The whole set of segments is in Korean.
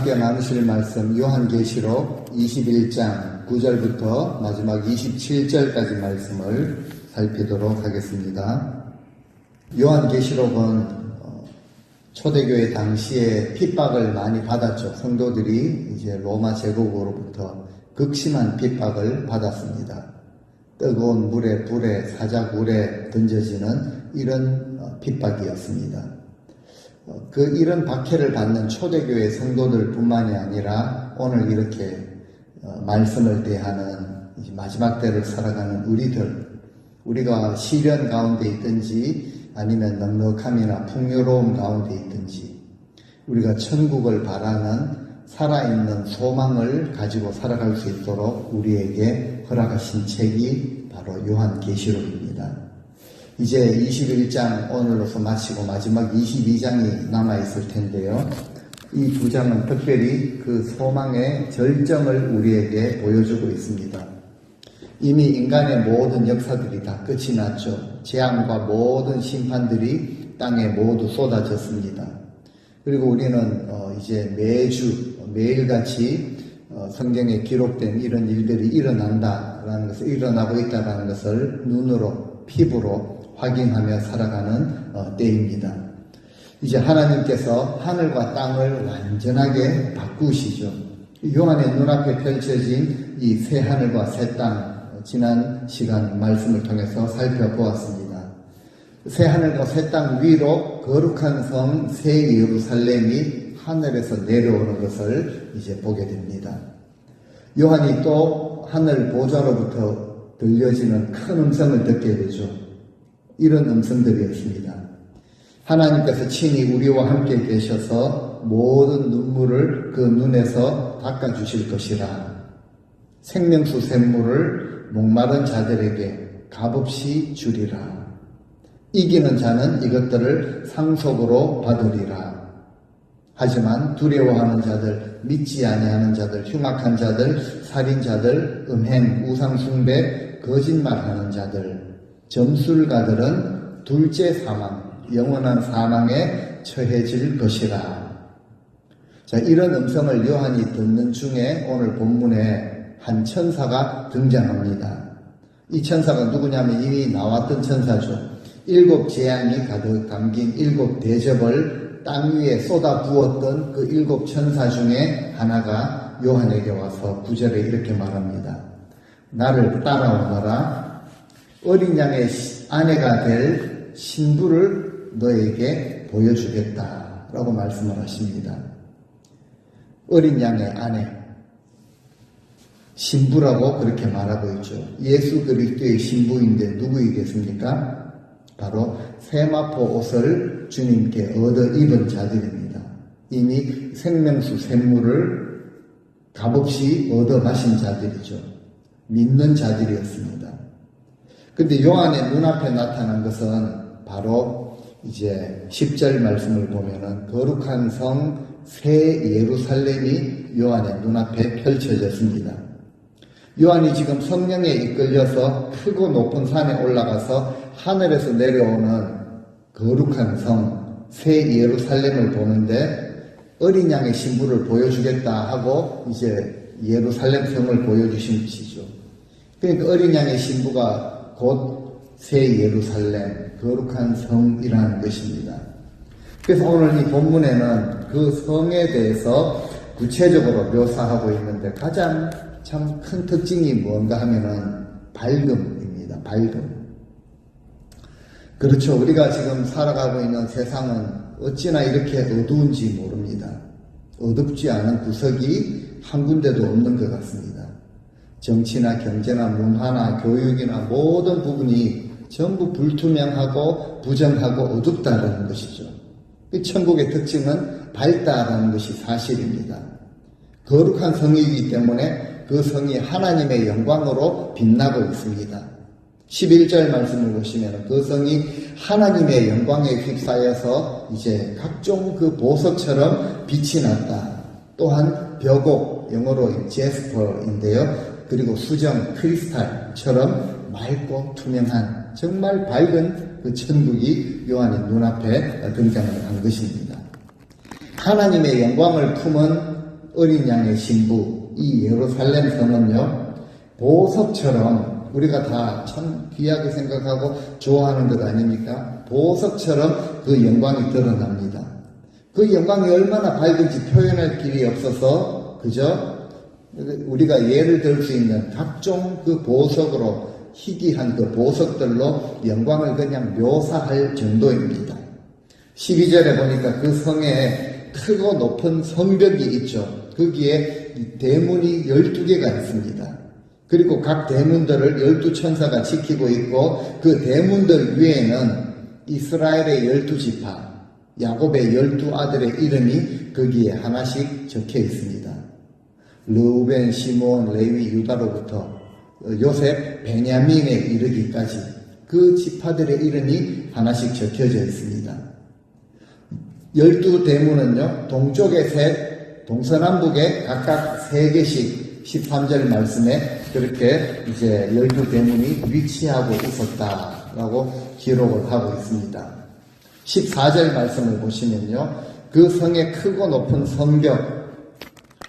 함께 나누실 말씀 요한계시록 21장 9절부터 마지막 27절까지 말씀을 살피도록 하겠습니다. 요한계시록은 초대교회 당시에 핍박을 많이 받았죠. 성도들이 이제 로마 제국으로부터 극심한 핍박을 받았습니다. 뜨거운 물에, 불에, 사자굴에 던져지는 이런 핍박이었습니다. 이런 박해를 받는 초대교회 성도들 뿐만이 아니라 오늘 이렇게 말씀을 대하는 마지막 때를 살아가는 우리가 시련 가운데 있든지 아니면 넉넉함이나 풍요로움 가운데 있든지 우리가 천국을 바라는 살아있는 소망을 가지고 살아갈 수 있도록 우리에게 허락하신 책이 바로 요한계시록입니다. 이제 21장 오늘로서 마치고 마지막 22장이 남아있을 텐데요. 이 두 장은 특별히 그 소망의 절정을 우리에게 보여주고 있습니다. 이미 인간의 모든 역사들이 다 끝이 났죠. 재앙과 모든 심판들이 땅에 모두 쏟아졌습니다. 그리고 우리는 이제 매일같이 성경에 기록된 이런 일들이 일어난다라는 것을, 일어나고 있다라는 것을 눈으로, 피부로 확인하며 살아가는 때입니다. 이제 하나님께서 하늘과 땅을 완전하게 바꾸시죠. 요한의 눈앞에 펼쳐진 이 새 하늘과 새 땅, 지난 시간 말씀을 통해서 살펴보았습니다. 새 하늘과 새 땅 위로 거룩한 성 새 예루살렘이 하늘에서 내려오는 것을 이제 보게 됩니다. 요한이 또 하늘 보좌로부터 들려지는 큰 음성을 듣게 되죠. 이런 음성들이었습니다. 하나님께서 친히 우리와 함께 계셔서 모든 눈물을 그 눈에서 닦아주실 것이라. 생명수 샘물을 목마른 자들에게 값없이 주리라. 이기는 자는 이것들을 상속으로 받으리라. 하지만 두려워하는 자들, 믿지 아니하는 자들, 흉악한 자들, 살인자들, 음행, 우상숭배, 거짓말하는 자들, 점술가들은 둘째 사망, 영원한 사망에 처해질 것이라. 자, 이런 음성을 요한이 듣는 중에 오늘 본문에 한 천사가 등장합니다. 이 천사가 누구냐면 이미 나왔던 천사죠. 7 재앙이 가득 담긴 7 대접을 땅 위에 쏟아 부었던 그 7 천사 중에 하나가 요한에게 와서 9절에 이렇게 말합니다. 나를 따라오너라. 어린 양의 아내가 될 신부를 너에게 보여주겠다 라고 말씀을 하십니다. 어린 양의 아내, 신부라고 그렇게 말하고 있죠. 예수 그리스도의 신부인데 누구이겠습니까? 바로 세마포 옷을 주님께 얻어 입은 자들입니다. 이미 생명수 샘물을 값없이 얻어 마신 자들이죠. 믿는 자들이었습니다. 근데 요한의 눈앞에 나타난 것은 바로 이제 10절 말씀을 보면은 거룩한 성 새 예루살렘이 요한의 눈앞에 펼쳐졌습니다. 요한이 지금 성령에 이끌려서 크고 높은 산에 올라가서 하늘에서 내려오는 거룩한 성 새 예루살렘을 보는데 어린 양의 신부를 보여주겠다 하고 이제 예루살렘 성을 보여주신 것이죠. 그러니까 어린 양의 신부가 곧 새 예루살렘, 거룩한 성이라는 것입니다. 그래서 오늘 이 본문에는 그 성에 대해서 구체적으로 묘사하고 있는데 가장 참 큰 특징이 뭔가 하면은 밝음입니다. 밝음. 그렇죠. 우리가 지금 살아가고 있는 세상은 어찌나 이렇게 어두운지 모릅니다. 어둡지 않은 구석이 한 군데도 없는 것 같습니다. 정치나 경제나 문화나 교육이나 모든 부분이 전부 불투명하고 부정하고 어둡다라는 것이죠. 천국의 특징은 밝다라는 것이 사실입니다. 거룩한 성이기 때문에 그 성이 하나님의 영광으로 빛나고 있습니다. 11절 말씀을 보시면 그 성이 하나님의 영광에 휩싸여서 이제 각종 그 보석처럼 빛이 났다. 또한 벽옥, 영어로 제스퍼인데요. 그리고 수정, 크리스탈처럼 맑고 투명한 정말 밝은 그 천국이 요한의 눈앞에 등장을 한 것입니다. 하나님의 영광을 품은 어린 양의 신부, 이 예루살렘 성은요, 보석처럼 우리가 다 참 귀하게 생각하고 좋아하는 것 아닙니까? 보석처럼 그 영광이 드러납니다. 그 영광이 얼마나 밝은지 표현할 길이 없어서 그저 우리가 예를 들 수 있는 각종 그 보석으로 희귀한 그 보석들로 영광을 그냥 묘사할 정도입니다. 12절에 보니까 그 성에 크고 높은 성벽이 있죠. 거기에 대문이 12개가 있습니다. 그리고 각 대문들을 12천사가 지키고 있고 그 대문들 위에는 이스라엘의 12지파, 야곱의 12아들의 이름이 거기에 하나씩 적혀 있습니다. 르우벤, 시몬, 레위, 유다로부터 요셉, 베냐민에 이르기까지 그 지파들의 이름이 하나씩 적혀져 있습니다. 12대문은요, 동쪽에 셋, 동서남북에 각각 3개씩 13절 말씀에 그렇게 이제 12대문이 위치하고 있었다라고 기록을 하고 있습니다. 14절 말씀을 보시면요, 그 성의 크고 높은 성벽,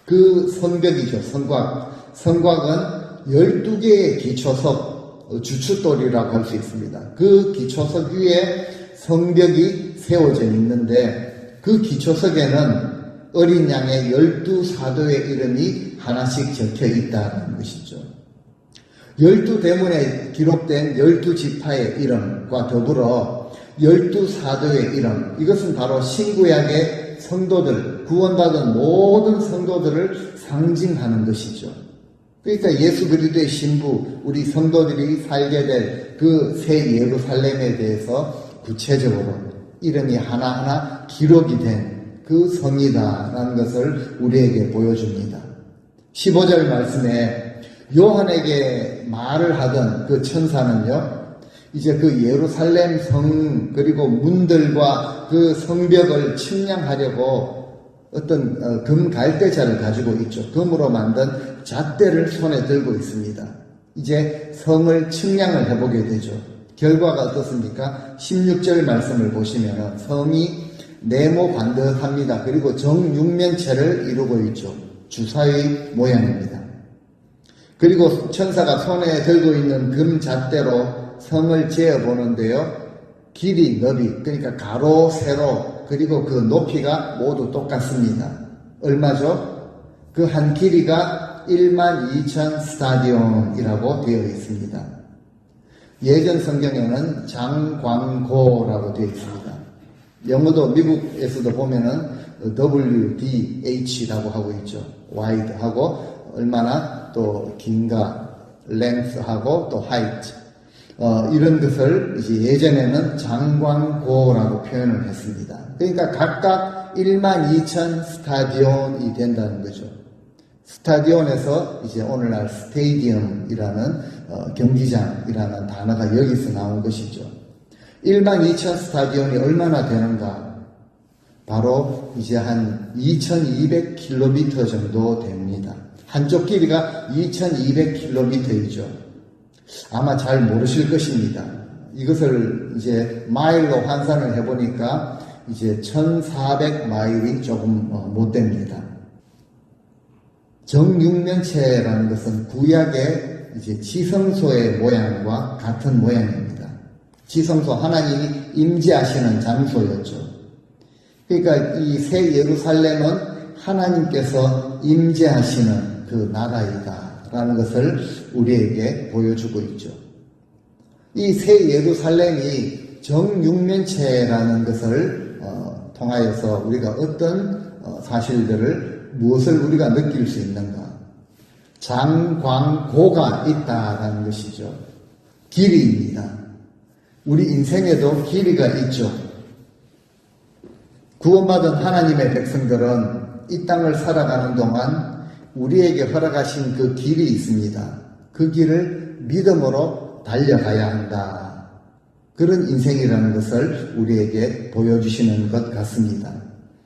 그 성벽이죠, 성곽. 성곽은 12개의 기초석, 주춧돌이라고 할 수 있습니다. 그 기초석 위에 성벽이 세워져 있는데 그 기초석에는 어린 양의 12사도의 이름이 하나씩 적혀 있다는 것이죠. 12대문에 기록된 12지파의 이름과 더불어 12사도의 이름, 이것은 바로 신구약의 성도들, 구원받은 모든 성도들을 상징하는 것이죠. 그러니까 예수 그리스도의 신부, 우리 성도들이 살게 될 그 새 예루살렘에 대해서 구체적으로 이름이 하나하나 기록이 된 그 성이다라는 것을 우리에게 보여줍니다. 15절 말씀에 요한에게 말을 하던 그 천사는요, 이제 그 예루살렘 성 그리고 문들과 그 성벽을 측량하려고 어떤 금 갈대자를 가지고 있죠. 금으로 만든 잣대를 손에 들고 있습니다. 이제 성을 측량을 해보게 되죠. 결과가 어떻습니까? 16절 말씀을 보시면 성이 네모 반듯합니다. 그리고 정육면체를 이루고 있죠. 주사위 모양입니다. 그리고 천사가 손에 들고 있는 금 잣대로 성을 재어보는데요, 길이, 너비, 그러니까 가로, 세로, 그리고 그 높이가 모두 똑같습니다. 얼마죠? 그 한 길이가 12,000 스타디온이라고 되어 있습니다. 예전 성경에는 장광고라고 되어 있습니다. 영어도 미국에서도 보면은 WDH라고 하고 있죠. wide하고 얼마나 또 긴가, length하고 또 height. 이런 것을 이제 예전에는 장광고라고 표현을 했습니다. 그러니까 각각 12,000 스타디온이 된다는 거죠. 스타디온에서 이제 오늘날 스테디움이라는 경기장이라는 단어가 여기서 나온 것이죠. 12,000 스타디온이 얼마나 되는가? 바로 이제 한 2,200km 정도 됩니다. 한쪽 길이가 2,200km이죠. 아마 잘 모르실 것입니다. 이것을 이제 마일로 환산을 해보니까 이제 1,400마일이 조금 못 됩니다. 정육면체라는 것은 구약의 이제 지성소의 모양과 같은 모양입니다. 지성소, 하나님이 임재하시는 장소였죠. 그러니까 이 새 예루살렘은 하나님께서 임재하시는 그 나라이다라는 것을 우리에게 보여주고 있죠. 이 새 예루살렘이 정육면체라는 것을 통하여서 우리가 어떤 사실들을, 무엇을 우리가 느낄 수 있는가? 장광고가 있다라는 것이죠. 길이입니다. 우리 인생에도 길이가 있죠. 구원받은 하나님의 백성들은 이 땅을 살아가는 동안 우리에게 허락하신 그 길이 있습니다. 그 길을 믿음으로 달려가야 한다. 그런 인생이라는 것을 우리에게 보여주시는 것 같습니다.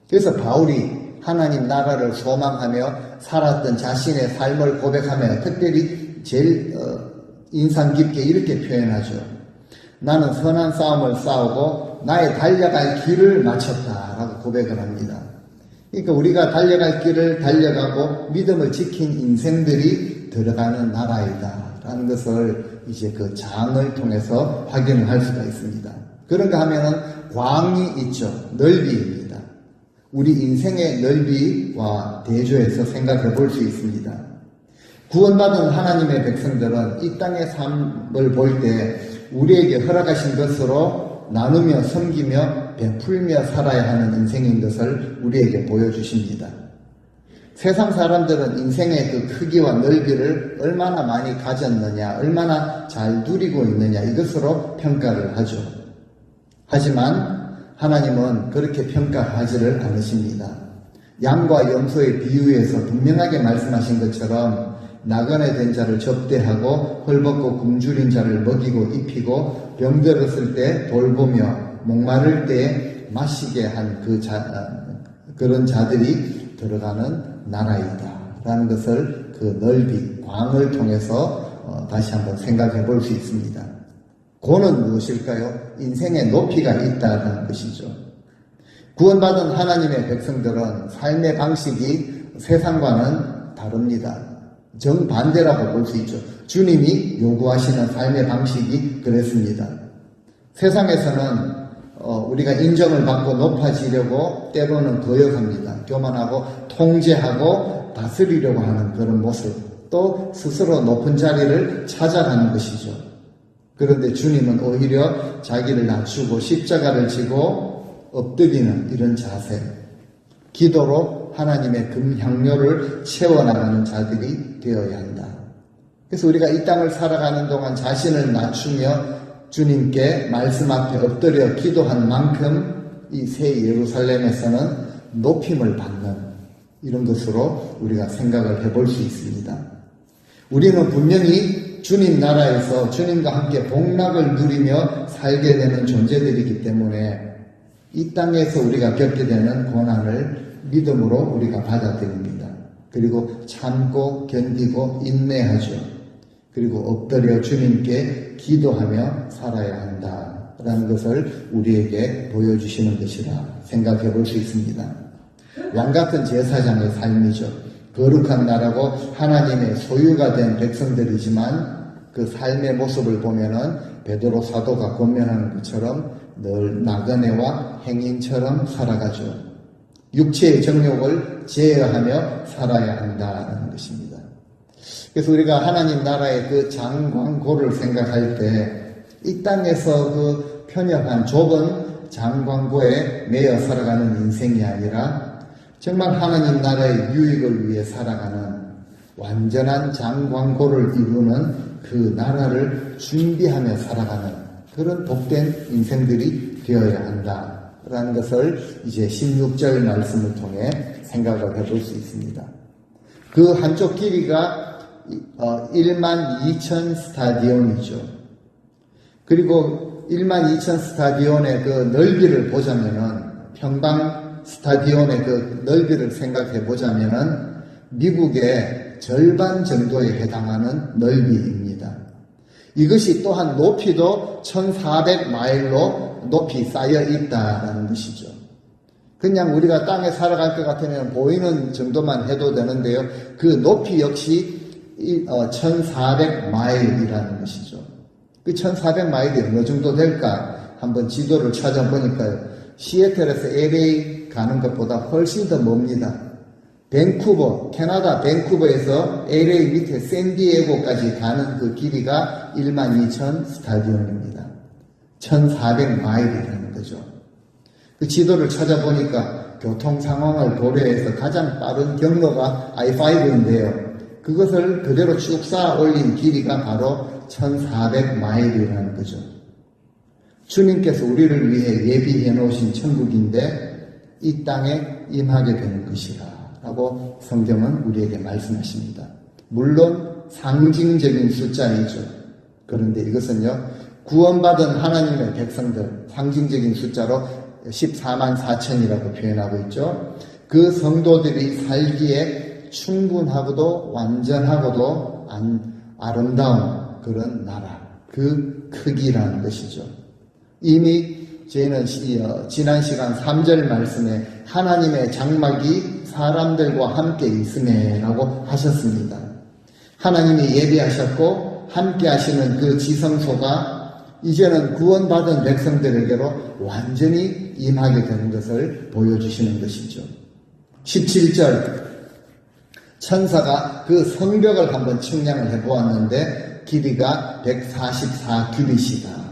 그래서 바울이 하나님 나라를 소망하며 살았던 자신의 삶을 고백하며 특별히 제일 인상 깊게 이렇게 표현하죠. 나는 선한 싸움을 싸우고 나의 달려갈 길을 마쳤다라고 고백을 합니다. 그러니까 우리가 달려갈 길을 달려가고 믿음을 지킨 인생들이 들어가는 나라이다 라는 것을 이제 그 장을 통해서 확인을 할 수가 있습니다. 그런가 하면은 광이 있죠. 넓이입니다. 우리 인생의 넓이와 대조해서 생각해 볼 수 있습니다. 구원받은 하나님의 백성들은 이 땅의 삶을 볼 때 우리에게 허락하신 것으로 나누며 섬기며 베풀며 살아야 하는 인생인 것을 우리에게 보여주십니다. 세상 사람들은 인생의 그 크기와 넓이를 얼마나 많이 가졌느냐, 얼마나 잘 누리고 있느냐 이것으로 평가를 하죠. 하지만 하나님은 그렇게 평가하지를 않으십니다. 양과 염소의 비유에서 분명하게 말씀하신 것처럼 나그네 된 자를 접대하고 헐벗고 굶주린 자를 먹이고 입히고 병들었을 때 돌보며 목마를 때 마시게 한 그런 자들이 들어가는 나라이다 라는 것을 그 넓이, 광을 통해서 다시 한번 생각해 볼 수 있습니다. 고는 무엇일까요? 인생의 높이가 있다는 것이죠. 구원받은 하나님의 백성들은 삶의 방식이 세상과는 다릅니다. 정반대라고 볼 수 있죠. 주님이 요구하시는 삶의 방식이 그랬습니다. 세상에서는 우리가 인정을 받고 높아지려고 때로는 거역합니다. 교만하고 통제하고 다스리려고 하는 그런 모습, 또 스스로 높은 자리를 찾아가는 것이죠. 그런데 주님은 오히려 자기를 낮추고 십자가를 지고 엎드리는 이런 자세, 기도로 하나님의 금향료를 채워나가는 자들이 되어야 한다. 그래서 우리가 이 땅을 살아가는 동안 자신을 낮추며 주님께 말씀 앞에 엎드려 기도한 만큼 이 새 예루살렘에서는 높임을 받는 이런 것으로 우리가 생각을 해볼 수 있습니다. 우리는 분명히 주님 나라에서 주님과 함께 복락을 누리며 살게 되는 존재들이기 때문에 이 땅에서 우리가 겪게 되는 고난을 믿음으로 우리가 받아들입니다. 그리고 참고 견디고 인내하죠. 그리고 엎드려 주님께 기도하며 살아야 한다라는 것을 우리에게 보여주시는 것이라 생각해 볼 수 있습니다. 왕같은 제사장의 삶이죠. 거룩한 나라고 하나님의 소유가 된 백성들이지만 그 삶의 모습을 보면은 베드로 사도가 권면하는 것처럼 늘 나그네와 행인처럼 살아가죠. 육체의 정욕을 제어하며 살아야 한다는 것입니다. 그래서 우리가 하나님 나라의 그 장광고를 생각할 때 이 땅에서 그 편협한 좁은 장광고에 매여 살아가는 인생이 아니라 정말 하나님 나라의 유익을 위해 살아가는 완전한 장광고를 이루는 그 나라를 준비하며 살아가는 그런 복된 인생들이 되어야 한다라는 것을 이제 16절 말씀을 통해 생각을 해볼 수 있습니다. 그 한쪽 길이가 12,000 스타디온이죠. 그리고 12,000 스타디온의 그 넓이를 보자면은 평방 스타디온의 그 넓이를 생각해 보자면은 미국의 절반 정도에 해당하는 넓이입니다. 이것이 또한 높이도 1,400마일로 높이 쌓여 있다라는 것이죠. 그냥 우리가 땅에 살아갈 것 같으면 보이는 정도만 해도 되는데요. 그 높이 역시 1,400마일이라는 것이죠. 그 1,400마일이 어느 정도 될까? 한번 지도를 찾아보니까요. 시애틀에서 LA 가는 것보다 훨씬 더 멉니다. 밴쿠버, 캐나다 밴쿠버에서 LA 밑에 샌디에고까지 가는 그 길이가 12,000 스타디온입니다. 1,400마일이라는 거죠. 그 지도를 찾아보니까 교통 상황을 고려해서 가장 빠른 경로가 I-5인데요. 그것을 그대로 쭉 쌓아 올린 길이가 바로 1,400마일이라는 거죠. 주님께서 우리를 위해 예비해 놓으신 천국인데 이 땅에 임하게 되는 것이라 라고 성경은 우리에게 말씀하십니다. 물론 상징적인 숫자이죠. 그런데 이것은요, 구원받은 하나님의 백성들, 상징적인 숫자로 14만 4천이라고 표현하고 있죠. 그 성도들이 살기에 충분하고도 완전하고도 아름다운 그런 나라, 그 크기라는 것이죠. 이미 저희는 지난 시간 3절 말씀에 하나님의 장막이 사람들과 함께 있음에 라고 하셨습니다. 하나님이 예비하셨고 함께 하시는 그 지성소가 이제는 구원받은 백성들에게로 완전히 임하게 되는 것을 보여주시는 것이죠. 17절 천사가 그 성벽을 한번 측량을 해보았는데 길이가 144규빗이다.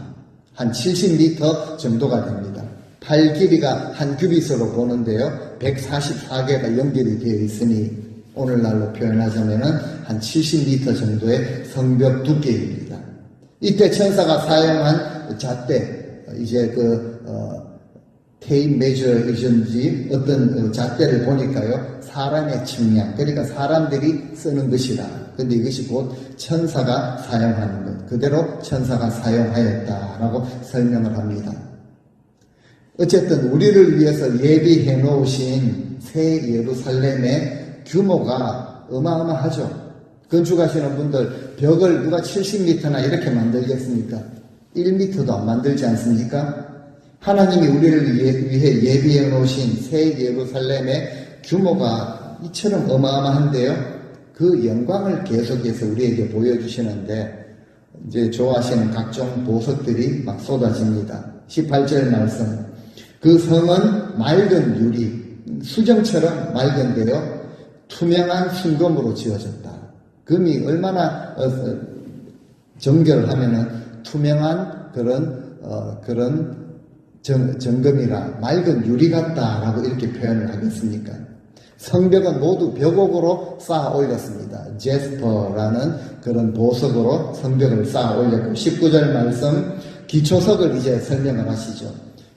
한 70m 정도가 됩니다. 팔 길이가 한 규빗으로 보는데요. 144개가 연결이 되어 있으니 오늘날로 표현하자면 한 70m 정도의 성벽 두께입니다. 이때 천사가 사용한 잣대, 이제 테이프 메저이든지 어떤 잣대를 보니까요, 사람의 측량, 그러니까 사람들이 쓰는 것이다. 근데 이것이 곧 천사가 사용하는 것, 그대로 천사가 사용하였다라고 설명을 합니다. 어쨌든 우리를 위해서 예비해 놓으신 새 예루살렘의 규모가 어마어마하죠. 건축하시는 분들 벽을 누가 70m나 이렇게 만들겠습니까? 1m도 안 만들지 않습니까? 하나님이 우리를 위해 예비해 놓으신 새 예루살렘의 규모가 이처럼 어마어마한데요. 그 영광을 계속해서 우리에게 보여주시는데 이제 좋아하시는 각종 보석들이 막 쏟아집니다. 18절 말씀. 그 성은 맑은 유리, 수정처럼 맑은데요. 투명한 순금으로 지어졌다. 금이 얼마나 정결하면은 투명한 그런 정금이라 맑은 유리 같다라고 이렇게 표현을 하겠습니까? 성벽은 모두 벽옥으로 쌓아 올렸습니다. 제스퍼라는 그런 보석으로 성벽을 쌓아 올렸고 19절 말씀 기초석을 이제 설명을 하시죠.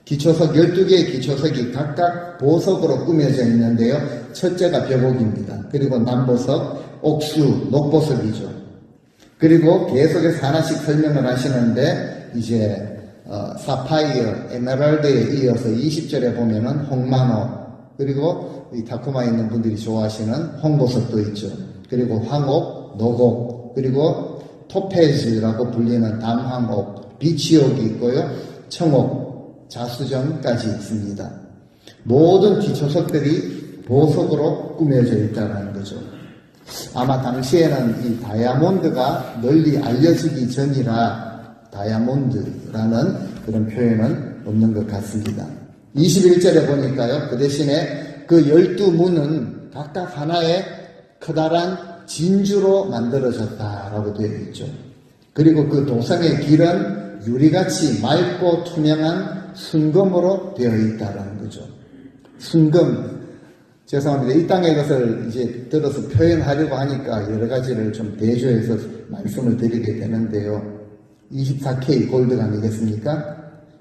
기초석 12개의 기초석이 각각 보석으로 꾸며져 있는데요. 첫째가 벽옥입니다. 그리고 남보석, 옥수, 녹보석이죠. 그리고 계속해서 하나씩 설명을 하시는데 이제 사파이어, 에메랄드에 이어서 20절에 보면은 홍마노, 그리고 이 타코마에 있는 분들이 좋아하시는 홍보석도 있죠. 그리고 황옥, 노곡, 그리고 토페즈라고 불리는 담황옥, 비치옥이 있고요. 청옥, 자수정까지 있습니다. 모든 기초석들이 보석으로 꾸며져 있다는 거죠. 아마 당시에는 이 다이아몬드가 널리 알려지기 전이라 다이아몬드라는 그런 표현은 없는 것 같습니다. 21절에 보니까요, 그 대신에 그 12문은 각각 하나의 커다란 진주로 만들어졌다라고 되어 있죠. 그리고 그 도성의 길은 유리같이 맑고 투명한 순금으로 되어 있다라는 거죠. 순금, 죄송합니다. 이 땅의 것을 이제 들어서 표현하려고 하니까 여러 가지를 좀 대조해서 말씀을 드리게 되는데요. 24K 골드가 아니겠습니까?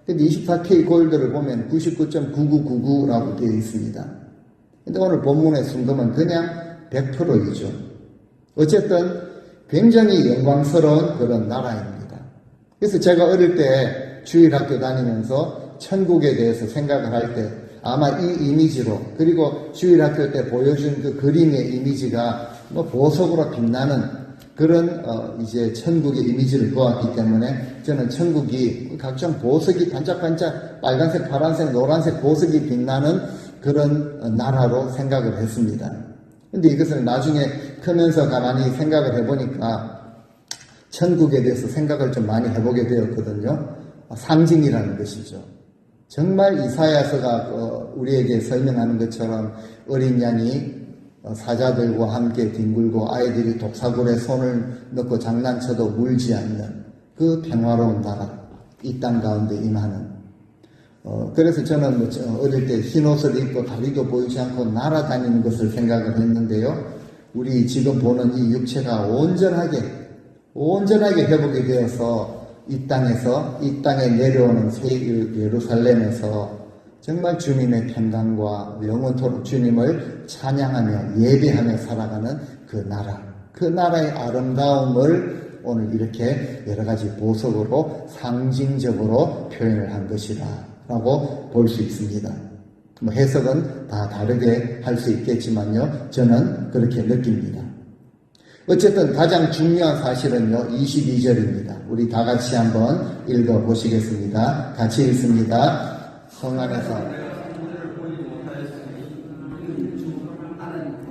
근데 24K 골드를 보면 99.9999라고 되어 있습니다. 근데 오늘 본문의 순금은 그냥 100%이죠. 어쨌든 굉장히 영광스러운 그런 나라입니다. 그래서 제가 어릴 때 주일학교 다니면서 천국에 대해서 생각을 할 때 아마 이 이미지로, 그리고 주일학교 때 보여준 그 그림의 이미지가 뭐 보석으로 빛나는 그런 이제 천국의 이미지를 보았기 때문에 저는 천국이 각종 보석이 반짝반짝 빨간색, 파란색, 노란색 보석이 빛나는 그런 나라로 생각을 했습니다. 근데 이것을 나중에 크면서 가만히 생각을 해보니까 천국에 대해서 생각을 좀 많이 해보게 되었거든요. 상징이라는 것이죠. 정말 이사야서가 우리에게 설명하는 것처럼 어린 양이 사자들과 함께 뒹굴고 아이들이 독사굴에 손을 넣고 장난쳐도 물지 않는 그 평화로운 나라, 이 땅 가운데 임하는. 그래서 저는 어릴 때 흰 옷을 입고 다리도 보이지 않고 날아다니는 것을 생각을 했는데요. 우리 지금 보는 이 육체가 온전하게 회복이 되어서 이 땅에 내려오는 새 예루살렘에서 정말 주님의 평강과 영원토록 주님을 찬양하며 예배하며 살아가는 그 나라, 그 나라의 아름다움을 오늘 이렇게 여러 가지 보석으로 상징적으로 표현을 한 것이다 라고 볼 수 있습니다. 뭐 해석은 다 다르게 할 수 있겠지만요, 저는 그렇게 느낍니다. 어쨌든 가장 중요한 사실은요, 22절입니다. 우리 다 같이 한번 읽어보시겠습니다. 같이 읽습니다. 성 안에서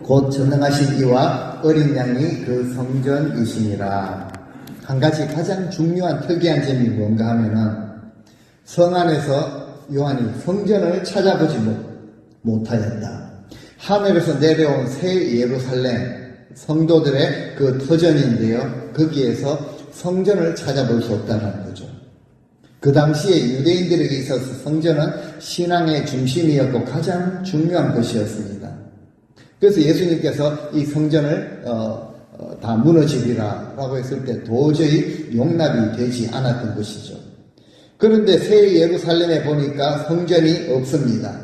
곧 전능하신 이와 어린 양이 그 성전이시니라. 한 가지 가장 중요한 특이한 점이 뭔가 하면은 성 안에서 요한이 성전을 찾아보지 못하였다. 하늘에서 내려온 새 예루살렘 성도들의 그 터전인데요. 거기에서 성전을 찾아볼 수 없다는 거죠. 그 당시에 유대인들에게 있어서 성전은 신앙의 중심이었고 가장 중요한 것이었습니다. 그래서 예수님께서 이 성전을 다 무너지리라 라고 했을 때 도저히 용납이 되지 않았던 것이죠. 그런데 새 예루살렘에 보니까 성전이 없습니다.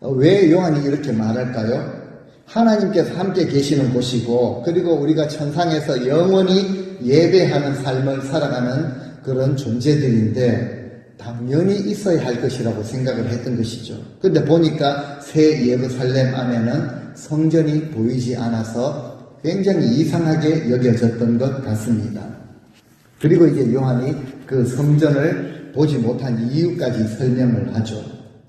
왜 요한이 이렇게 말할까요? 하나님께서 함께 계시는 곳이고 그리고 우리가 천상에서 영원히 예배하는 삶을 살아가는 그런 존재들인데 당연히 있어야 할 것이라고 생각을 했던 것이죠. 근데 보니까 새 예루살렘 안에는 성전이 보이지 않아서 굉장히 이상하게 여겨졌던 것 같습니다. 그리고 이제 요한이 그 성전을 보지 못한 이유까지 설명을 하죠.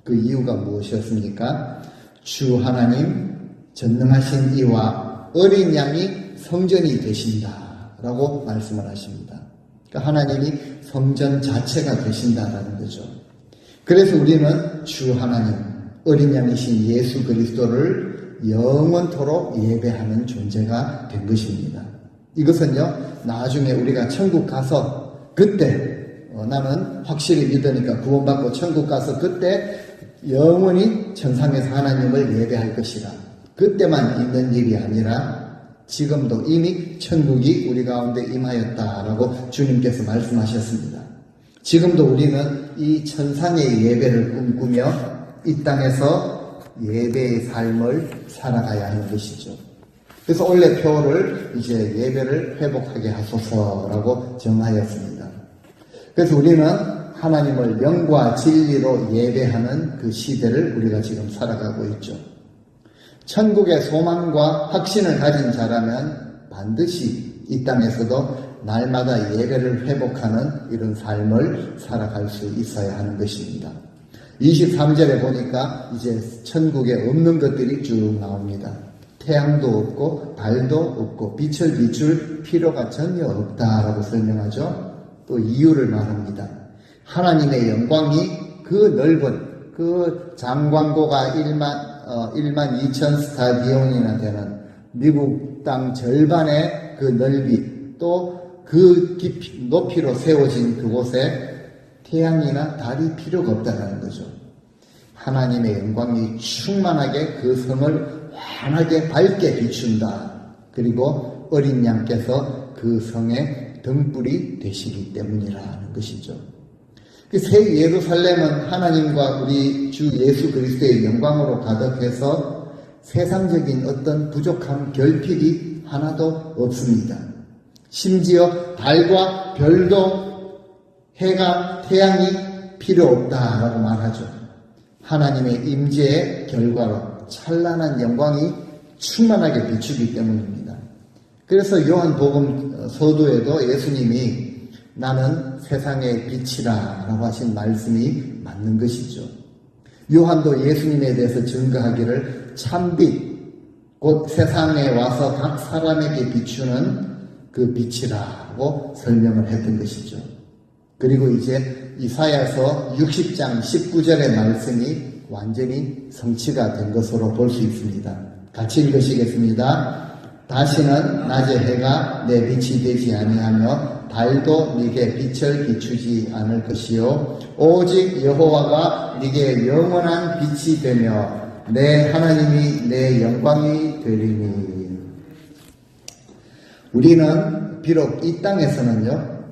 그 이유가 무엇이었습니까? 주 하나님 전능하신 이와 어린 양이 성전이 되신다 라고 말씀을 하십니다. 그러니까 하나님이 성전 자체가 되신다라는 거죠. 그래서 우리는 주 하나님 어린 양이신 예수 그리스도를 영원토록 예배하는 존재가 된 것입니다. 이것은요 나중에 우리가 천국 가서 그때 나는 확실히 믿으니까 구원받고 천국 가서 그때 영원히 천상에서 하나님을 예배할 것이라 그때만 있는 일이 아니라 지금도 이미 천국이 우리 가운데 임하였다라고 주님께서 말씀하셨습니다. 지금도 우리는 이 천상의 예배를 꿈꾸며 이 땅에서 예배의 삶을 살아가야 하는 것이죠. 그래서 원래 표를 이제 예배를 회복하게 하소서라고 정하였습니다. 그래서 우리는 하나님을 영과 진리로 예배하는 그 시대를 우리가 지금 살아가고 있죠. 천국의 소망과 확신을 가진 자라면 반드시 이 땅에서도 날마다 예배를 회복하는 이런 삶을 살아갈 수 있어야 하는 것입니다. 23절에 보니까 이제 천국에 없는 것들이 쭉 나옵니다. 태양도 없고 달도 없고 빛을 비출 필요가 전혀 없다라고 설명하죠. 또 이유를 말합니다. 하나님의 영광이 그 넓은 그 장광고가 1만 2천 스타디온이나 되는 미국 땅 절반의 그 넓이 또 그 깊이 높이로 세워진 그곳에 태양이나 달이 필요가 없다는 거죠. 하나님의 영광이 충만하게 그 성을 환하게 밝게 비춘다. 그리고 어린 양께서 그 성의 등불이 되시기 때문이라는 것이죠. 그 새 예루살렘은 하나님과 우리 주 예수 그리스도의 영광으로 가득해서 세상적인 어떤 부족한 결핍이 하나도 없습니다. 심지어 달과 별도 해가 태양이 필요 없다라고 말하죠. 하나님의 임재의 결과로 찬란한 영광이 충만하게 비추기 때문입니다. 그래서 요한복음 서두에도 예수님이 나는 세상의 빛이라 라고 하신 말씀이 맞는 것이죠. 요한도 예수님에 대해서 증거하기를 참빛 곧 세상에 와서 각 사람에게 비추는 그 빛이라고 설명을 했던 것이죠. 그리고 이제 이사야서 60장 19절의 말씀이 완전히 성취가 된 것으로 볼 수 있습니다. 같이 읽으시겠습니다. 다시는 낮의 해가 내 빛이 되지 아니하며 달도 네게 빛을 비추지 않을 것이요 오직 여호와가 네게 영원한 빛이 되며 내 하나님이 내 영광이 되리니. 우리는 비록 이 땅에서는요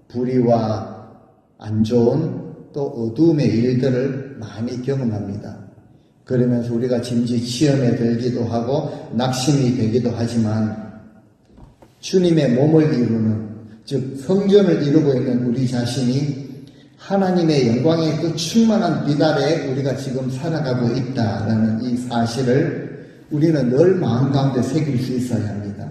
불의와 안 좋은 또 어두움의 일들을 많이 경험합니다. 그러면서 우리가 짐짓 시험에 들기도 하고 낙심이 되기도 하지만 주님의 몸을 이루는 즉 성전을 이루고 있는 우리 자신이 하나님의 영광의 그 충만한 빛 아래에 우리가 지금 살아가고 있다라는 이 사실을 우리는 늘 마음 가운데 새길 수 있어야 합니다.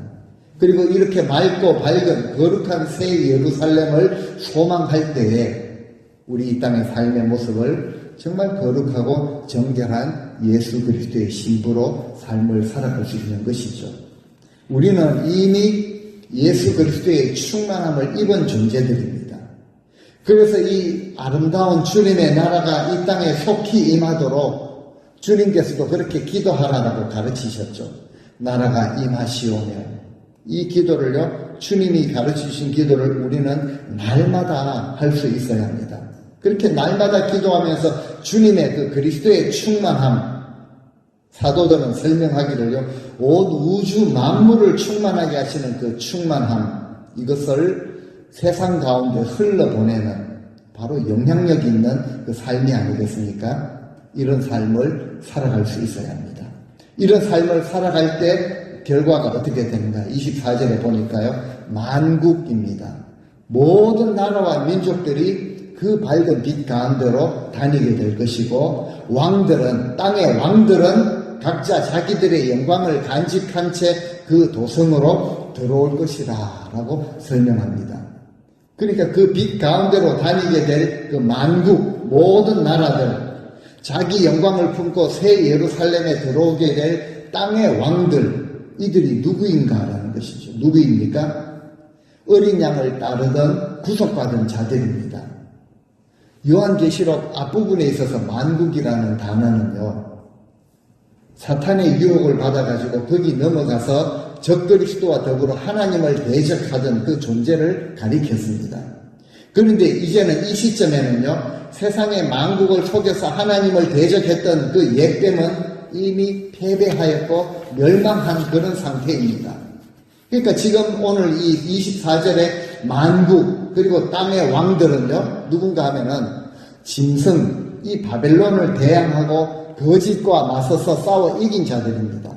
그리고 이렇게 맑고 밝은 거룩한 새 예루살렘을 소망할 때에 우리 이 땅의 삶의 모습을 정말 거룩하고 정결한 예수 그리스도의 신부로 삶을 살아갈 수 있는 것이죠. 우리는 이미 예수 그리스도의 충만함을 입은 존재들입니다. 그래서 이 아름다운 주님의 나라가 이 땅에 속히 임하도록 주님께서도 그렇게 기도하라고 가르치셨죠. 나라가 임하시오며. 이 기도를요, 주님이 가르치신 기도를 우리는 날마다 할 수 있어야 합니다. 그렇게 날마다 기도하면서 주님의 그 그리스도의 충만함, 사도들은 설명하기를요, 온 우주 만물을 충만하게 하시는 그 충만함, 이것을 세상 가운데 흘러보내는 바로 영향력 있는 그 삶이 아니겠습니까? 이런 삶을 살아갈 수 있어야 합니다. 이런 삶을 살아갈 때 결과가 어떻게 되는가? 24절에 보니까요, 만국입니다. 모든 나라와 민족들이 그 밝은 빛 가운데로 다니게 될 것이고, 왕들은, 땅의 왕들은 각자 자기들의 영광을 간직한 채 그 도성으로 들어올 것이다 라고 설명합니다. 그러니까 그 빛 가운데로 다니게 될 그 만국, 모든 나라들, 자기 영광을 품고 새 예루살렘에 들어오게 될 땅의 왕들, 이들이 누구인가라는 것이죠. 누구입니까? 어린 양을 따르던 구속받은 자들입니다. 요한계시록 앞부분에 있어서 만국이라는 단어는요, 사탄의 유혹을 받아가지고 거기 넘어가서 적그리스도와 더불어 하나님을 대적하던 그 존재를 가리켰습니다. 그런데 이제는 이 시점에는요, 세상의 만국을 속여서 하나님을 대적했던 그 옛뱀은 이미 패배하였고 멸망한 그런 상태입니다. 그러니까 지금 오늘 이 24절에 만국 그리고 땅의 왕들은요, 누군가 하면은 짐승, 이 바벨론을 대항하고 거짓과 맞서서 싸워 이긴 자들입니다.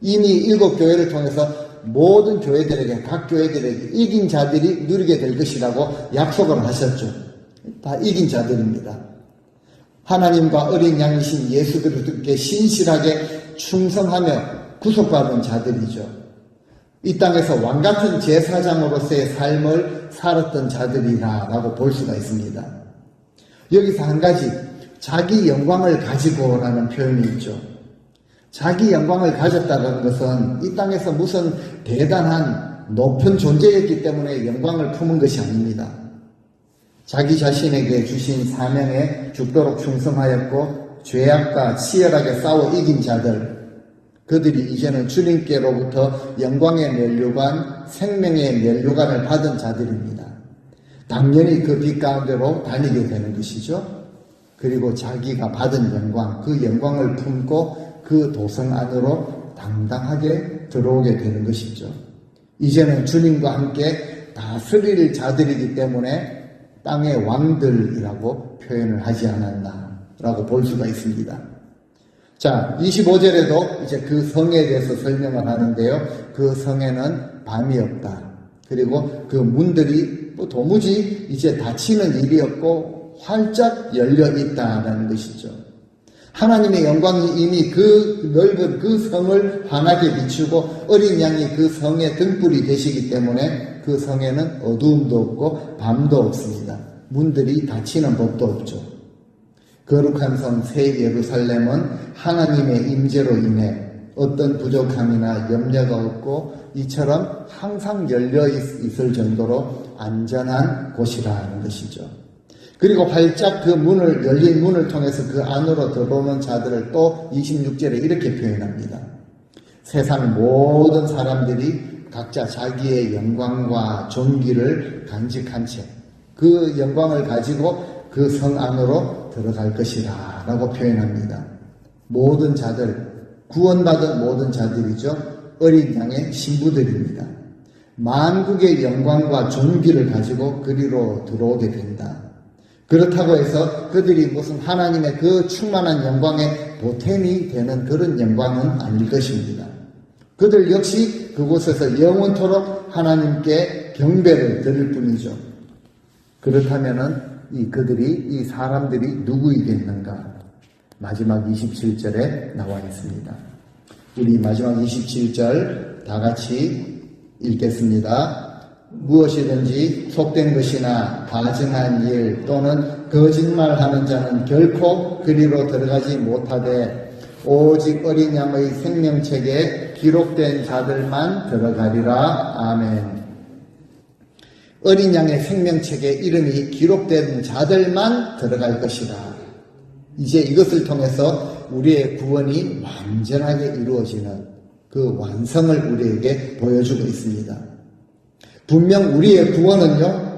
이미 7교회를 통해서 모든 교회들에게, 각 교회들에게 이긴 자들이 누리게 될 것이라고 약속을 하셨죠. 다 이긴 자들입니다. 하나님과 어린 양이신 예수 그리스도께 신실하게 충성하며 구속받은 자들이죠. 이 땅에서 왕같은 제사장으로서의 삶을 살았던 자들이라고 볼 수가 있습니다. 여기서 한 가지, 자기 영광을 가지고라는 표현이 있죠. 자기 영광을 가졌다는 것은 이 땅에서 무슨 대단한 높은 존재였기 때문에 영광을 품은 것이 아닙니다. 자기 자신에게 주신 사명에 죽도록 충성하였고 죄악과 치열하게 싸워 이긴 자들, 그들이 이제는 주님께로부터 영광의 면류관, 생명의 면류관을 받은 자들입니다. 당연히 그 빛 가운데로 다니게 되는 것이죠. 그리고 자기가 받은 영광, 그 영광을 품고 그 도성 안으로 당당하게 들어오게 되는 것이죠. 이제는 주님과 함께 다스릴 자들이기 때문에 땅의 왕들이라고 표현을 하지 않았나라고 볼 수가 있습니다. 자, 25절에도 이제 그 성에 대해서 설명을 하는데요. 그 성에는 밤이 없다. 그리고 그 문들이 도무지 이제 닫히는 일이 없고 활짝 열려 있다라는 것이죠. 하나님의 영광이 이미 그 넓은 그 성을 환하게 비추고 어린 양이 그 성의 등불이 되시기 때문에 그 성에는 어두움도 없고 밤도 없습니다. 문들이 닫히는 법도 없죠. 거룩한 성 새 예루살렘은 하나님의 임재로 인해 어떤 부족함이나 염려가 없고 이처럼 항상 열려 있을 정도로 안전한 곳이라는 것이죠. 그리고 활짝 그 문을, 열린 문을 통해서 그 안으로 들어오는 자들을 또 26절에 이렇게 표현합니다. 세상 모든 사람들이 각자 자기의 영광과 존귀를 간직한 채 그 영광을 가지고 그 성 안으로 들어갈 것이라 라고 표현합니다. 모든 자들, 구원받은 모든 자들이죠. 어린 양의 신부들입니다. 만국의 영광과 존귀를 가지고 그리로 들어오게 된다. 그렇다고 해서 그들이 무슨 하나님의 그 충만한 영광의 보탬이 되는 그런 영광은 아닐 것입니다. 그들 역시 그곳에서 영원토록 하나님께 경배를 드릴 뿐이죠. 그렇다면은 이 사람들이 누구이겠는가? 마지막 27절에 나와 있습니다. 우리 마지막 27절 다 같이 읽겠습니다. 무엇이든지 속된 것이나 가증한 일 또는 거짓말하는 자는 결코 그리로 들어가지 못하되 오직 어린 양의 생명책에 기록된 자들만 들어가리라. 아멘. 어린 양의 생명책에 이름이 기록된 자들만 들어갈 것이다. 이제 이것을 통해서 우리의 구원이 완전하게 이루어지는 그 완성을 우리에게 보여주고 있습니다. 분명 우리의 구원은요,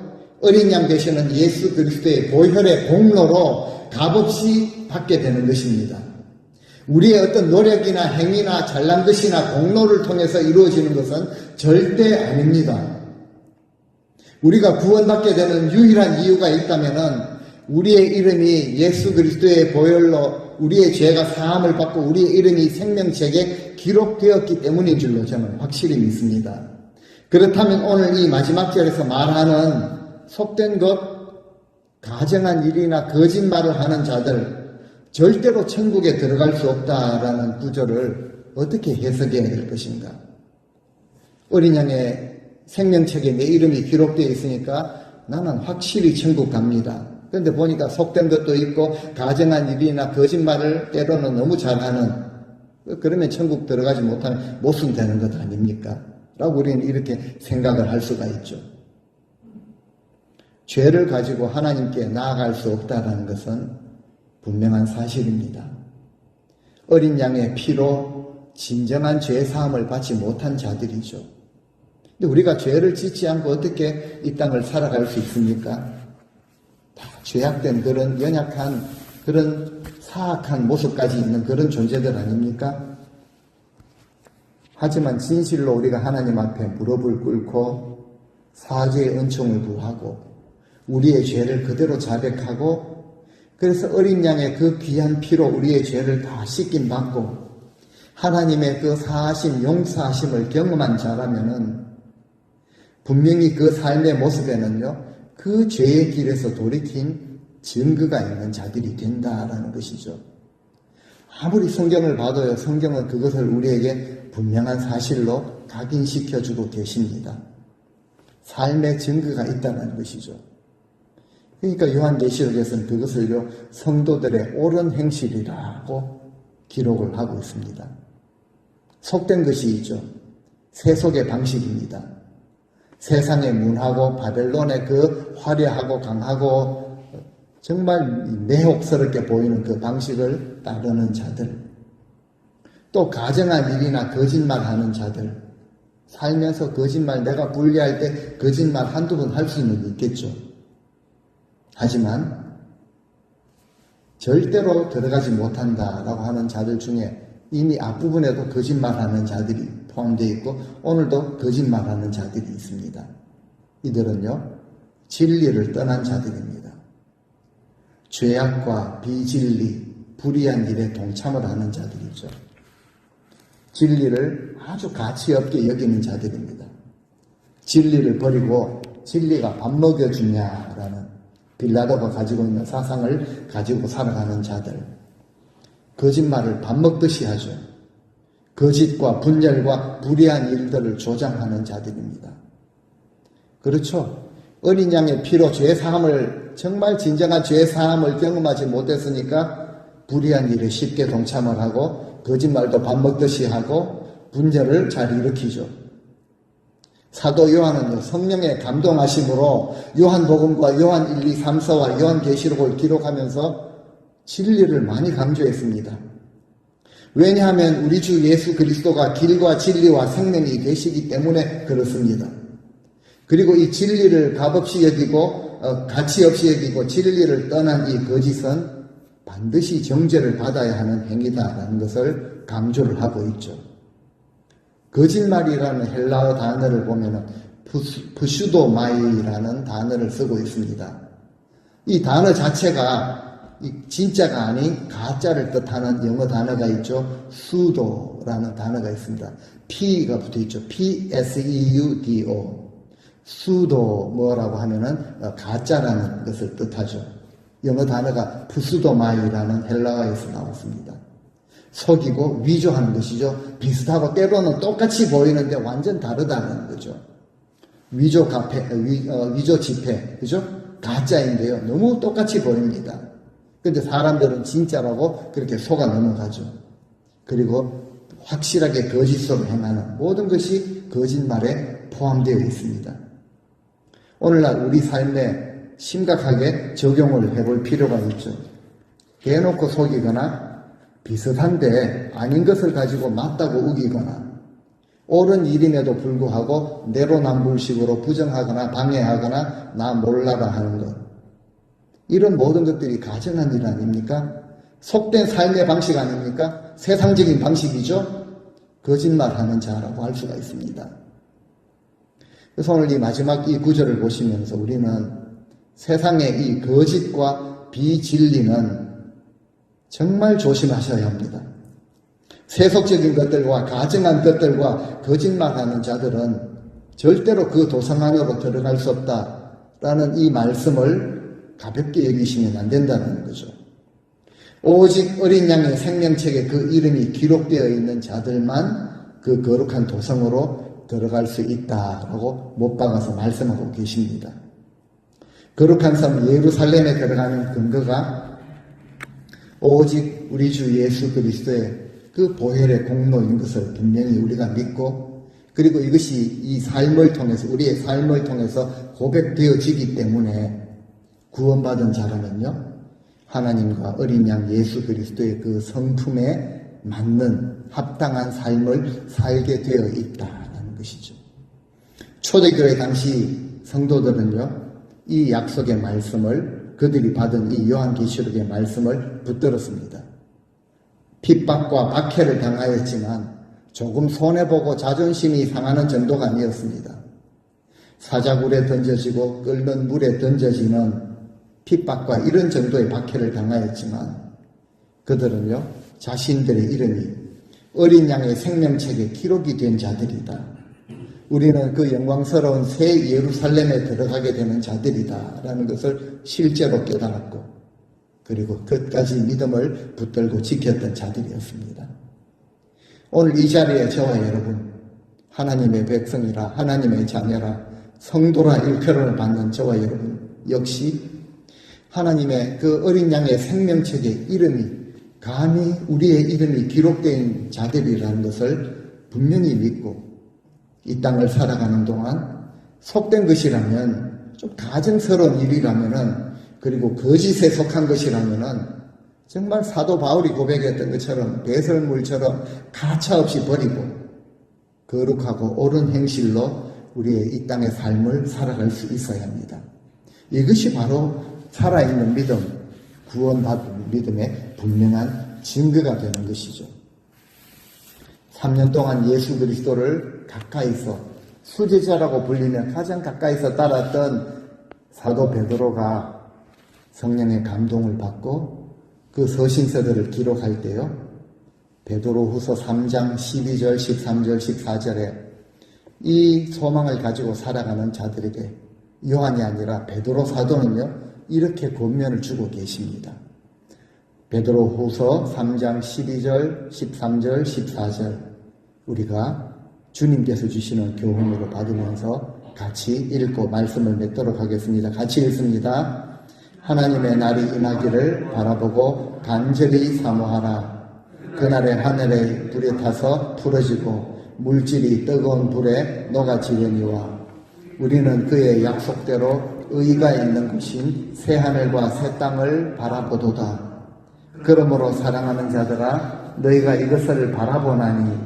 어린 양 되시는 예수 그리스도의 보혈의 공로로 값없이 받게 되는 것입니다. 우리의 어떤 노력이나 행위나 잘난 것이나 공로를 통해서 이루어지는 것은 절대 아닙니다. 우리가 구원받게 되는 유일한 이유가 있다면은 우리의 이름이 예수 그리스도의 보혈로 우리의 죄가 사함을 받고 우리의 이름이 생명책에 기록되었기 때문인 줄로 저는 확실히 믿습니다. 그렇다면 오늘 이 마지막 절에서 말하는 속된 것, 가증한 일이나 거짓말을 하는 자들, 절대로 천국에 들어갈 수 없다라는 구절을 어떻게 해석해야 될 것인가? 어린 양의 생명책에 내 이름이 기록되어 있으니까 나는 확실히 천국 갑니다. 그런데 보니까 속된 것도 있고 가증한 일이나 거짓말을 때로는 너무 잘하는, 그러면 천국 들어가지 못하면 못은 되는 것 아닙니까? 라고 우리는 이렇게 생각을 할 수가 있죠. 죄를 가지고 하나님께 나아갈 수 없다는 것은 분명한 사실입니다. 어린 양의 피로 진정한 죄 사함을 받지 못한 자들이죠. 근데 우리가 죄를 짓지 않고 어떻게 이 땅을 살아갈 수 있습니까? 다 죄악된 그런 연약한 그런 사악한 모습까지 있는 그런 존재들 아닙니까? 하지만 진실로 우리가 하나님 앞에 무릎을 꿇고 사죄의 은총을 구하고 우리의 죄를 그대로 자백하고 그래서 어린 양의 그 귀한 피로 우리의 죄를 다 씻김 받고 하나님의 그 사하심, 용서하심을 경험한 자라면은 분명히 그 삶의 모습에는요, 그 죄의 길에서 돌이킨 증거가 있는 자들이 된다라는 것이죠. 아무리 성경을 봐도요, 성경은 그것을 우리에게 분명한 사실로 각인시켜주고 계십니다. 삶의 증거가 있다는 것이죠. 그러니까 요한계시록에서는 그것을요, 성도들의 옳은 행실이라고 기록을 하고 있습니다. 속된 것이 있죠. 세속의 방식입니다. 세상의 문화고 바벨론의 그 화려하고 강하고 정말 매혹스럽게 보이는 그 방식을 따르는 자들, 또 가정한 일이나 거짓말하는 자들, 살면서 거짓말 내가 불리할 때 거짓말 한두 번 할 수는 있겠죠. 하지만 절대로 들어가지 못한다라고 하는 자들 중에 이미 앞부분에도 거짓말하는 자들이 포함되어 있고 오늘도 거짓말하는 자들이 있습니다. 이들은요, 진리를 떠난 자들입니다. 죄악과 비진리, 불의한 일에 동참을 하는 자들이죠. 진리를 아주 가치 없게 여기는 자들입니다. 진리를 버리고 진리가 밥 먹여주냐라는 빌라도가 가지고 있는 사상을 가지고 살아가는 자들. 거짓말을 밥 먹듯이 하죠. 거짓과 분열과 불의한 일들을 조장하는 자들입니다. 그렇죠. 어린 양의 피로 죄사함을, 정말 진정한 죄사함을 경험하지 못했으니까 불의한 일에 쉽게 동참을 하고 거짓말도 밥 먹듯이 하고 분열을 잘 일으키죠. 사도 요한은요, 성령의 감동하심으로 요한복음과 요한 1, 2, 3, 4와 요한계시록을 기록하면서 진리를 많이 강조했습니다. 왜냐하면 우리 주 예수 그리스도가 길과 진리와 생명이 되시기 때문에 그렇습니다. 그리고 이 진리를 값없이 여기고 가치 없이 여기고 진리를 떠난 이 거짓은 반드시 정죄를 받아야 하는 행위다라는 것을 강조를 하고 있죠. 거짓말이라는 헬라어 단어를 보면은 푸슈도마이라는 단어를 쓰고 있습니다. 이 단어 자체가 진짜가 아닌 가짜를 뜻하는 영어 단어가 있죠. 수도라는 단어가 있습니다. P가 붙어 있죠. P-S-E-U-D-O. 수도 뭐라고 하면은 가짜라는 것을 뜻하죠. 영어 단어가 푸수도마이라는 헬라어에서 나왔습니다. 속이고 위조하는 것이죠. 비슷하고 때로는 똑같이 보이는데 완전 다르다는 거죠. 위조 지폐, 그죠? 가짜인데요. 너무 똑같이 보입니다. 근데 사람들은 진짜라고 그렇게 속아 넘어가죠. 그리고 확실하게 거짓으로 행하는 모든 것이 거짓말에 포함되어 있습니다. 오늘날 우리 삶에 심각하게 적용을 해볼 필요가 있죠. 대놓고 속이거나 비슷한데 아닌 것을 가지고 맞다고 우기거나 옳은 일임에도 불구하고 내로남불식으로 부정하거나 방해하거나 나 몰라라 하는 것. 이런 모든 것들이 가증한 일 아닙니까? 속된 삶의 방식 아닙니까? 세상적인 방식이죠? 거짓말하는 자라고 할 수가 있습니다. 그래서 오늘 이 마지막 이 구절을 보시면서 우리는 세상의 이 거짓과 비진리는 정말 조심하셔야 합니다. 세속적인 것들과 가증한 것들과 거짓말하는 자들은 절대로 그 도성 안으로 들어갈 수 없다라는 이 말씀을 가볍게 여기시면 안 된다는 거죠. 오직 어린 양의 생명책에 그 이름이 기록되어 있는 자들만 그 거룩한 도성으로 들어갈 수 있다라고 못 박아서 말씀하고 계십니다. 거룩한 섬 예루살렘에 들어가는 근거가 오직 우리 주 예수 그리스도의 그 보혈의 공로인 것을 분명히 우리가 믿고, 그리고 이것이 이 삶을 통해서, 우리의 삶을 통해서 고백되어지기 때문에 구원받은 자라면요, 하나님과 어린 양 예수 그리스도의 그 성품에 맞는 합당한 삶을 살게 되어 있다는 것이죠. 초대교회 당시 성도들은요, 이 약속의 말씀을, 그들이 받은 이 요한계시록의 말씀을 붙들었습니다. 핍박과 박해를 당하였지만 조금 손해보고 자존심이 상하는 정도가 아니었습니다. 사자굴에 던져지고 끓는 물에 던져지는 핍박과 이런 정도의 박해를 당하였지만 그들은요, 자신들의 이름이 어린 양의 생명책에 기록이 된 자들이다. 우리는 그 영광스러운 새 예루살렘에 들어가게 되는 자들이다 라는 것을 실제로 깨달았고, 그리고 끝까지 믿음을 붙들고 지켰던 자들이었습니다. 오늘 이 자리에 저와 여러분, 하나님의 백성이라, 하나님의 자녀라, 성도라 일컬음을 받는 저와 여러분 역시 하나님의 그 어린 양의 생명책에 이름이, 감히 우리의 이름이 기록된 자들이라는 것을 분명히 믿고 이 땅을 살아가는 동안 속된 것이라면, 좀 가증스러운 일이라면은, 그리고 거짓에 속한 것이라면은 정말 사도 바울이 고백했던 것처럼 배설물처럼 가차없이 버리고 거룩하고 옳은 행실로 우리의 이 땅의 삶을 살아갈 수 있어야 합니다. 이것이 바로 살아있는 믿음, 구원받은 믿음의 분명한 증거가 되는 것이죠. 3년 동안 예수 그리스도를 가까이서, 수제자라고 불리며 가장 가까이서 따랐던 사도 베드로가 성령의 감동을 받고 그 서신서들을 기록할 때요, 베드로후서 3장 12절, 13절, 14절에 이 소망을 가지고 살아가는 자들에게 요한이 아니라 베드로 사도는요, 이렇게 권면을 주고 계십니다. 베드로후서 3장 12절, 13절, 14절 우리가 주님께서 주시는 교훈으로 받으면서 같이 읽고 말씀을 맺도록 하겠습니다. 같이 읽습니다. 하나님의 날이 임하기를 바라보고 간절히 사모하라. 그날에 하늘에 불이 타서 부러지고 물질이 뜨거운 불에 녹아지려니와 우리는 그의 약속대로 의가 있는 곳인 새하늘과 새 땅을 바라보도다. 그러므로 사랑하는 자들아, 너희가 이것을 바라보나니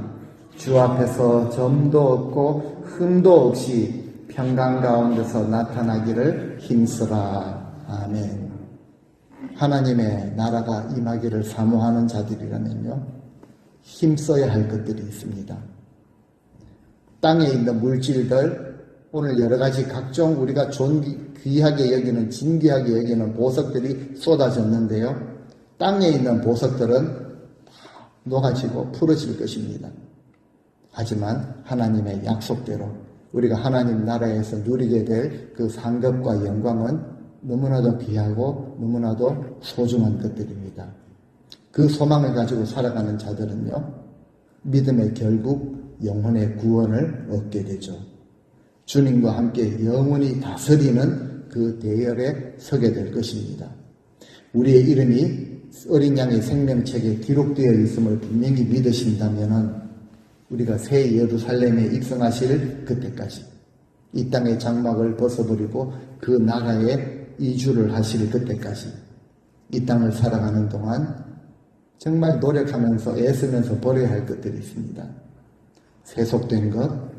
주 앞에서 점도 없고 흠도 없이 평강 가운데서 나타나기를 힘쓰라. 아멘. 하나님의 나라가 임하기를 사모하는 자들이라면요, 힘써야 할 것들이 있습니다. 땅에 있는 물질들, 오늘 여러 가지 각종 우리가 귀하게 여기는, 진귀하게 여기는 보석들이 쏟아졌는데요, 땅에 있는 보석들은 다 녹아지고 풀어질 것입니다. 하지만 하나님의 약속대로 우리가 하나님 나라에서 누리게 될 그 상급과 영광은 너무나도 귀하고 너무나도 소중한 것들입니다. 그 소망을 가지고 살아가는 자들은요, 믿음의 결국 영혼의 구원을 얻게 되죠. 주님과 함께 영원히 다스리는 그 대열에 서게 될 것입니다. 우리의 이름이 어린 양의 생명책에 기록되어 있음을 분명히 믿으신다면 우리가 새 예루살렘에 입성하실 그때까지, 이 땅의 장막을 벗어버리고 그 나라에 이주를 하실 그때까지 이 땅을 살아가는 동안 정말 노력하면서 애쓰면서 버려야 할 것들이 있습니다. 세속된 것,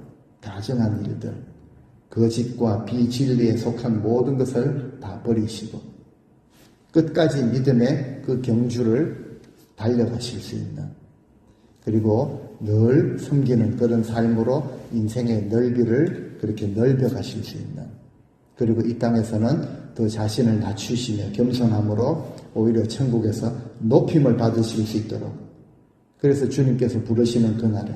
다정한 일들, 거짓과 비진리에 속한 모든 것을 다 버리시고 끝까지 믿음의 그 경주를 달려가실 수 있는, 그리고 늘 섬기는 그런 삶으로 인생의 넓이를 그렇게 넓혀가실 수 있는, 그리고 이 땅에서는 더 자신을 낮추시며 겸손함으로 오히려 천국에서 높임을 받으실 수 있도록, 그래서 주님께서 부르시는 그날에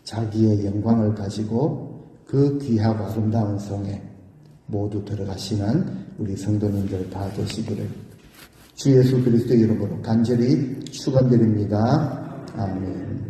자기의 영광을 가지고 그 귀하고 아름다운 성에 모두 들어가시는 우리 성도님들 다 되시기를 주 예수 그리스도의 이름으로 간절히 축원드립니다. 아멘.